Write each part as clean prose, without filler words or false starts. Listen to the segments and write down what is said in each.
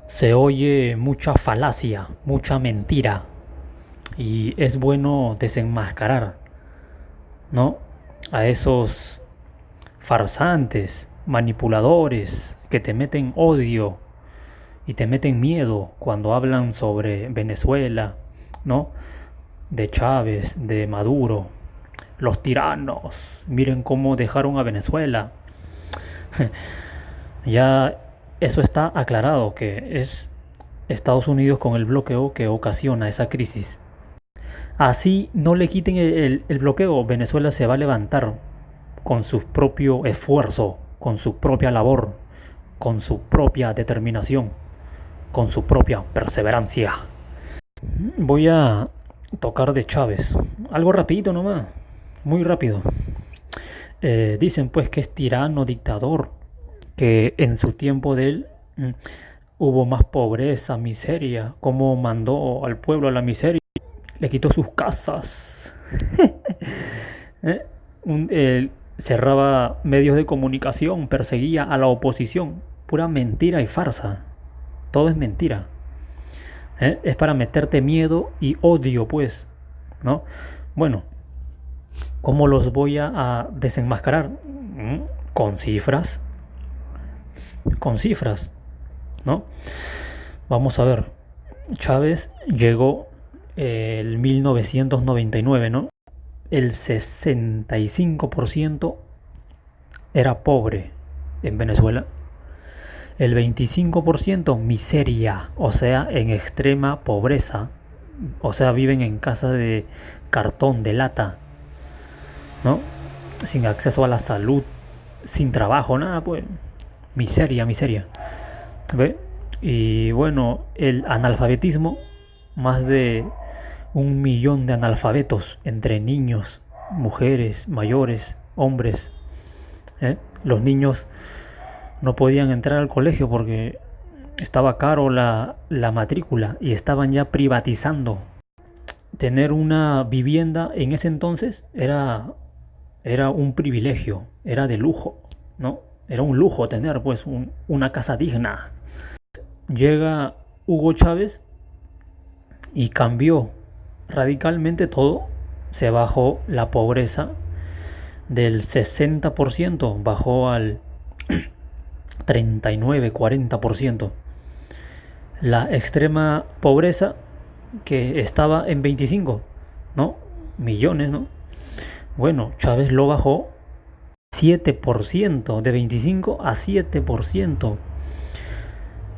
Se oye mucha falacia, mucha mentira y es bueno desenmascarar, ¿no? A esos farsantes, manipuladores que te meten odio y te meten miedo cuando hablan sobre Venezuela, ¿no? De Chávez, de Maduro, los tiranos, miren cómo dejaron a Venezuela. Ya eso está aclarado, que es Estados Unidos con el bloqueo que ocasiona esa crisis. Así no le quiten el bloqueo, Venezuela se va a levantar con su propio esfuerzo, con su propia labor, con su propia determinación, con su propia perseverancia. Voy a tocar de Chávez, algo rapidito nomás, muy rápido. Dicen pues que es tirano, dictador, que en su tiempo de él hubo más pobreza, miseria, cómo mandó al pueblo a la miseria, le quitó sus casas, ¿eh? Cerraba medios de comunicación, perseguía a la oposición, pura mentira y farsa, todo es mentira, ¿eh? Es para meterte miedo y odio pues, ¿no? Bueno, ¿cómo los voy a desenmascarar? Con cifras, con cifras, ¿no? Vamos a ver, Chávez llegó el 1999, ¿no? El 65% era pobre en Venezuela. El 25% miseria, o sea, en extrema pobreza. O sea, viven en casas de cartón, de lata, ¿no? Sin acceso a la salud, sin trabajo, nada, pues. Miseria, miseria. ¿Ve? Y bueno, el analfabetismo, más de 1 millón de analfabetos entre niños, mujeres, mayores, hombres. ¿Eh? Los niños no podían entrar al colegio porque estaba caro la matrícula y estaban ya privatizando. Tener una vivienda en ese entonces era un privilegio, era de lujo, ¿no? Era un lujo tener pues una casa digna. Llega Hugo Chávez y cambió radicalmente todo. Se bajó la pobreza del 60%, bajó al 39-40%. La extrema pobreza que estaba en 25, ¿no? Millones, ¿no? Bueno, Chávez lo bajó 7%, de 25 a 7%.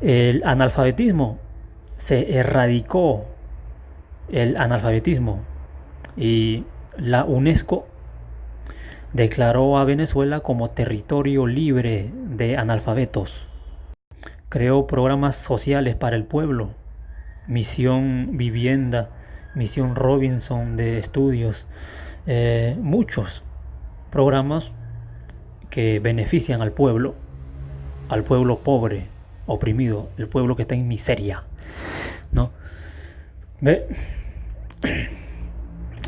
El analfabetismo, se erradicó el analfabetismo y la UNESCO declaró a Venezuela como territorio libre de analfabetos. Creó programas sociales para el pueblo, Misión Vivienda, Misión Robinson de estudios, muchos programas que benefician al pueblo pobre, oprimido, el pueblo que está en miseria, ¿no? ¿Ve?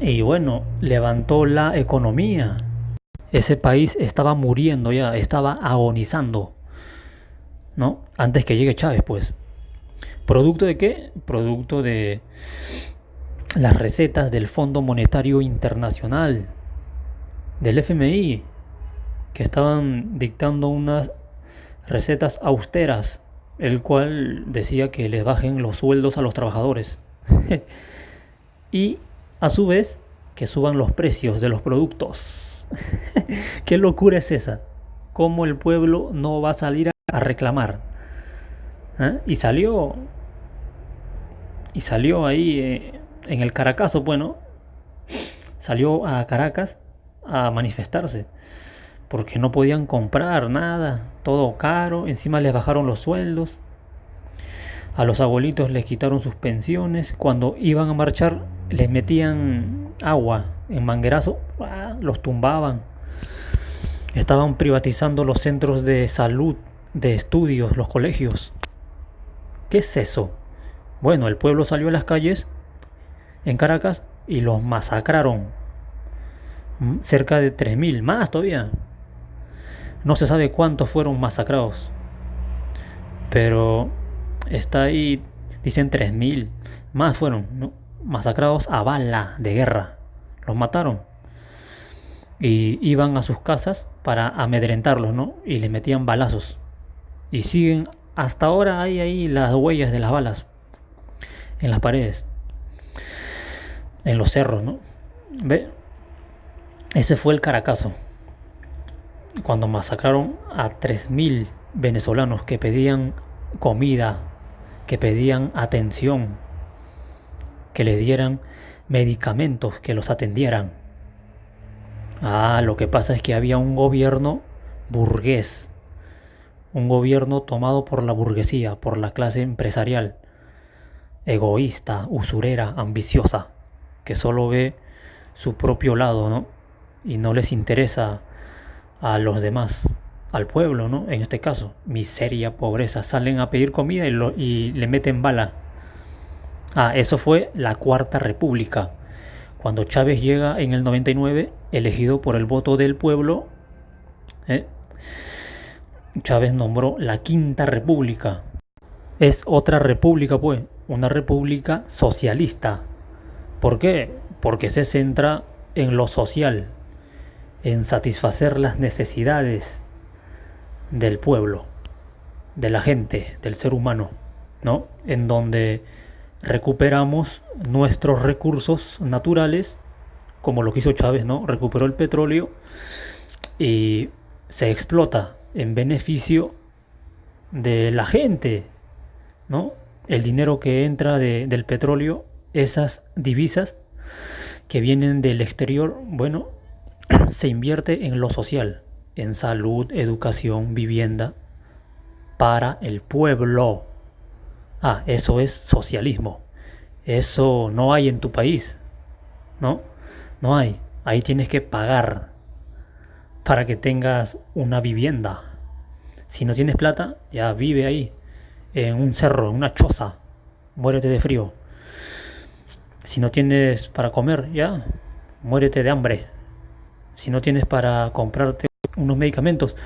Y bueno, levantó la economía. Ese país estaba muriendo ya, estaba agonizando, ¿no? Antes que llegue Chávez, pues. ¿Producto de qué? Producto de las recetas del Fondo Monetario Internacional, del FMI, que estaban dictando unas recetas austeras, el cual decía que les bajen los sueldos a los trabajadores. Y a su vez que suban los precios de los productos. ¿Qué locura es esa? ¿Cómo el pueblo no va a salir a reclamar? ¿Eh? Y salió ahí en el Caracazo, bueno, salió a Caracas a manifestarse porque no podían comprar nada, todo caro, encima les bajaron los sueldos, a los abuelitos les quitaron sus pensiones, cuando iban a marchar les metían agua en manguerazo, los tumbaban, estaban privatizando los centros de salud, de estudios, los colegios. ¿Qué es eso? Bueno, el pueblo salió a las calles en Caracas y los masacraron. Cerca de 3.000, más todavía. No se sabe cuántos fueron masacrados. pero está ahí, dicen 3.000, más fueron, ¿no?, masacrados a bala de guerra. Los mataron y iban a sus casas para amedrentarlos, ¿no? Y les metían balazos. Y siguen, hasta ahora hay ahí las huellas de las balas en las paredes, en los cerros, ¿no? ¿Ve? Ese fue el Caracazo, cuando masacraron a 3.000 venezolanos que pedían comida, que pedían atención, que les dieran medicamentos, que los atendieran. Lo que pasa es que había un gobierno burgués, un gobierno tomado por la burguesía, por la clase empresarial, egoísta, usurera, ambiciosa, que solo ve su propio lado, ¿no? Y no les interesa a los demás, al pueblo, ¿no? En este caso, miseria, pobreza, salen a pedir comida y le meten bala. Eso fue la Cuarta República, cuando Chávez llega en el 99, elegido por el voto del pueblo. Chávez nombró la Quinta República. Es otra república, pues, una república socialista. ¿Por qué? Porque se centra en lo social, en satisfacer las necesidades del pueblo, de la gente, del ser humano, ¿no? En donde recuperamos nuestros recursos naturales, como lo que hizo Chávez, ¿no? Recuperó el petróleo y se explota en beneficio de la gente, ¿no? El dinero que entra del petróleo, esas divisas que vienen del exterior, bueno, se invierte en lo social, en salud, educación, vivienda, para el pueblo. Eso es socialismo. Eso no hay en tu país, ¿no? No hay. Ahí tienes que pagar para que tengas una vivienda. Si no tienes plata, ya vive ahí, en un cerro, en una choza, muérete de frío. Si no tienes para comer, ya, muérete de hambre. Si no tienes para comprarte unos medicamentos,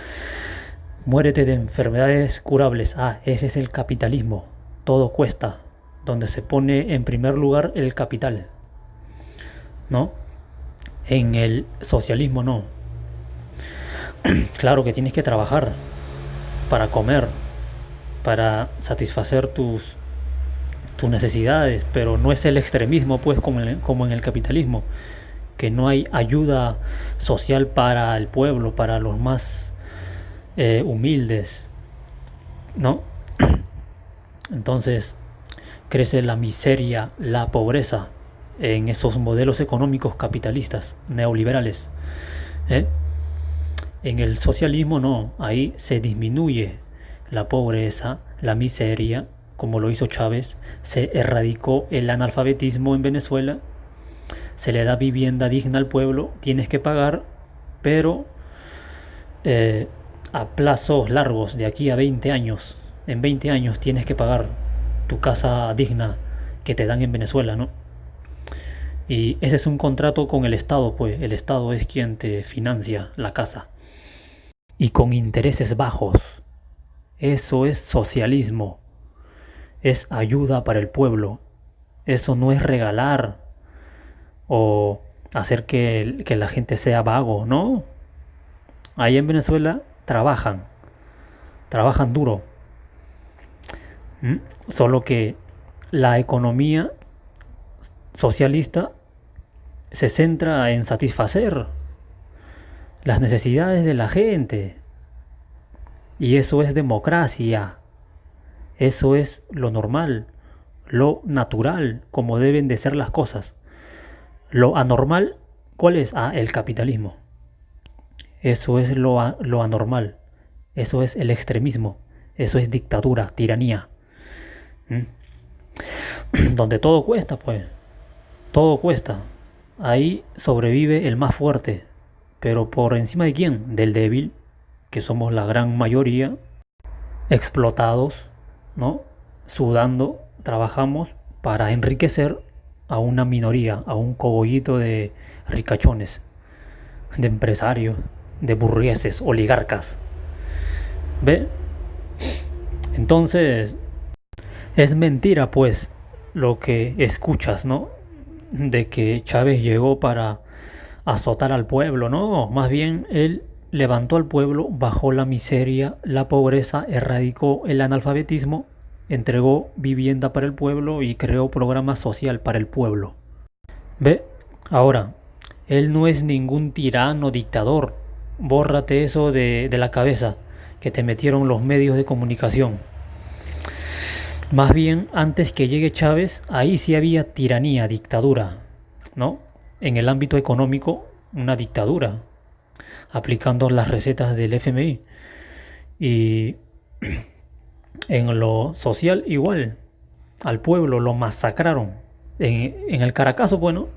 muérete de enfermedades curables. Ese es el capitalismo. Todo cuesta, donde se pone en primer lugar el capital, ¿no? En el socialismo no. Claro que tienes que trabajar para comer, para satisfacer tus necesidades, pero no es el extremismo, pues, como en el capitalismo, que no hay ayuda social para el pueblo, para los más humildes, ¿no? Entonces crece la miseria, la pobreza en esos modelos económicos capitalistas, neoliberales. En el socialismo no, ahí se disminuye la pobreza, la miseria, como lo hizo Chávez, se erradicó el analfabetismo en Venezuela, se le da vivienda digna al pueblo, tienes que pagar, pero a plazos largos, de aquí a 20 años, en 20 años tienes que pagar tu casa digna que te dan en Venezuela, ¿no? Y ese es un contrato con el Estado, pues el Estado es quien te financia la casa. Y con intereses bajos. Eso es socialismo. Es ayuda para el pueblo. Eso no es regalar o hacer que la gente sea vago, ¿no? Ahí en Venezuela trabajan duro. Solo que la economía socialista se centra en satisfacer las necesidades de la gente. Y eso es democracia. Eso es lo normal, lo natural, como deben de ser las cosas. Lo anormal, ¿cuál es? El capitalismo. Eso es lo anormal. Eso es el extremismo. Eso es dictadura, tiranía. Donde todo cuesta, pues. Todo cuesta. Ahí sobrevive el más fuerte. Pero ¿por encima de quién? Del débil, que somos la gran mayoría, explotados, ¿no? Sudando, trabajamos para enriquecer a una minoría, a un cogollito de ricachones, de empresarios, de burgueses, oligarcas. ¿Ve? Entonces, es mentira pues lo que escuchas, ¿no? De que Chávez llegó para azotar al pueblo, no, más bien él levantó al pueblo, bajó la miseria, la pobreza, erradicó el analfabetismo, entregó vivienda para el pueblo y creó programa social para el pueblo. ¿Ve? Ahora, él no es ningún tirano dictador. Bórrate eso de la cabeza que te metieron los medios de comunicación. Más bien, antes que llegue Chávez, ahí sí había tiranía, dictadura, ¿no? En el ámbito económico, una dictadura, aplicando las recetas del FMI. Y en lo social, igual, al pueblo lo masacraron. En el Caracazo, bueno,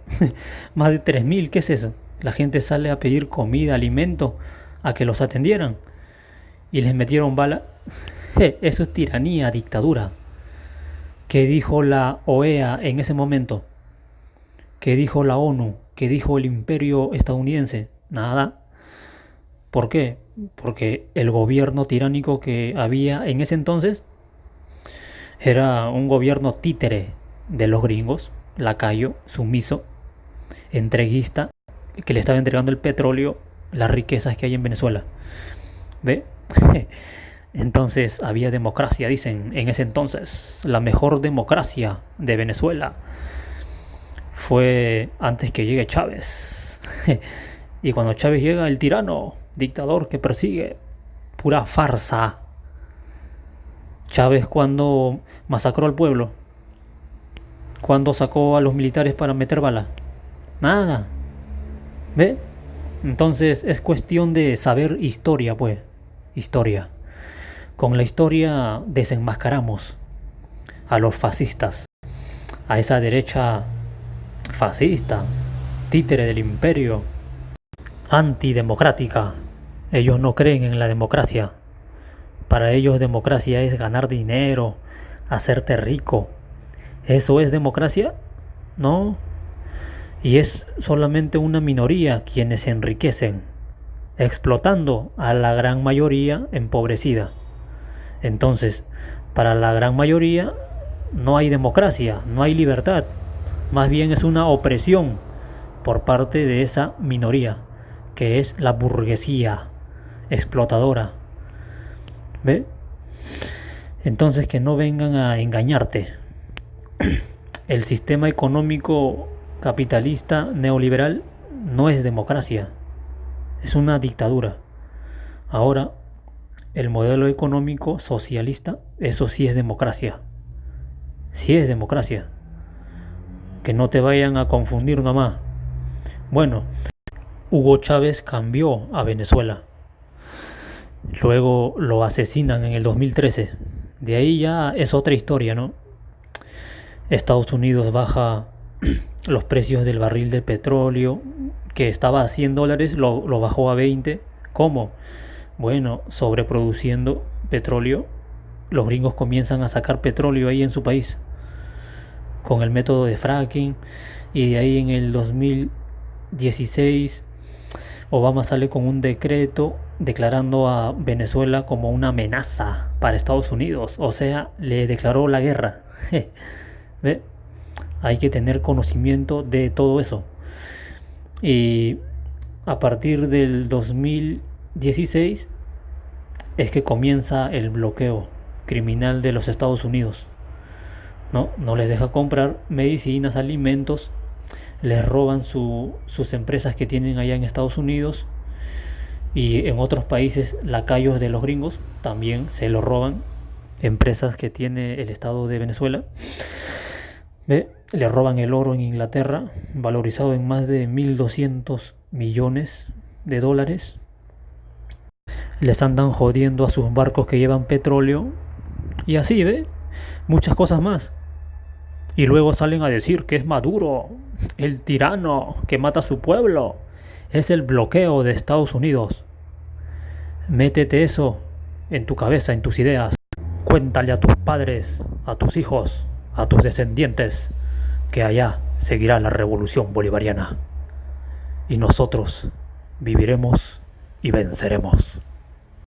más de 3.000, ¿qué es eso? La gente sale a pedir comida, alimento, a que los atendieran. Y les metieron bala. Eso es tiranía, dictadura. ¿Qué dijo la OEA en ese momento? ¿Qué dijo la ONU? ¿Qué dijo el imperio estadounidense? Nada. ¿Por qué? Porque el gobierno tiránico que había en ese entonces era un gobierno títere de los gringos, lacayo, sumiso, entreguista, que le estaba entregando el petróleo, las riquezas que hay en Venezuela. ¿Ve? Entonces había democracia, dicen, en ese entonces. La mejor democracia de Venezuela fue antes que llegue Chávez. Y cuando Chávez llega, el tirano, dictador que persigue, pura farsa. Chávez cuando masacró al pueblo, cuando sacó a los militares para meter bala. Nada. ¿Ve? Entonces es cuestión de saber historia, pues. Historia. Con la historia desenmascaramos a los fascistas, a esa derecha fascista, títere del imperio, antidemocrática. Ellos no creen en la democracia. Para ellos democracia es ganar dinero, hacerte rico. ¿Eso es democracia? No. Y es solamente una minoría quienes se enriquecen, explotando a la gran mayoría empobrecida. Entonces, para la gran mayoría no hay democracia, no hay libertad. Más bien es una opresión por parte de esa minoría, que es la burguesía explotadora. ¿Ve? Entonces que no vengan a engañarte. El sistema económico capitalista neoliberal no es democracia, es una dictadura. Ahora, el modelo económico socialista, eso sí es democracia. Sí es democracia. Que no te vayan a confundir nomás. Bueno, Hugo Chávez cambió a Venezuela. Luego lo asesinan en el 2013. De ahí ya es otra historia, ¿no? Estados Unidos baja los precios del barril de petróleo, que estaba a $100, lo bajó a 20. ¿Cómo? Bueno, sobreproduciendo petróleo, los gringos comienzan a sacar petróleo ahí en su país con el método de fracking, y de ahí en el 2016 Obama sale con un decreto declarando a Venezuela como una amenaza para Estados Unidos, o sea, le declaró la guerra. ¿Ve? Hay que tener conocimiento de todo eso. Y a partir del 2016 es que comienza el bloqueo criminal de los Estados Unidos. No les deja comprar medicinas, alimentos, les roban sus empresas que tienen allá en Estados Unidos, y en otros países lacayos de los gringos también se lo roban, empresas que tiene el Estado de Venezuela. ¿Ve? Le roban el oro en Inglaterra, valorizado en más de 1.200 millones de dólares. Les andan jodiendo a sus barcos que llevan petróleo. Y así, ¿ve? Muchas cosas más. Y luego salen a decir que es Maduro, el tirano que mata a su pueblo. Es el bloqueo de Estados Unidos. Métete eso en tu cabeza, en tus ideas. Cuéntale a tus padres, a tus hijos, a tus descendientes, que allá seguirá la revolución bolivariana. Y nosotros viviremos y venceremos.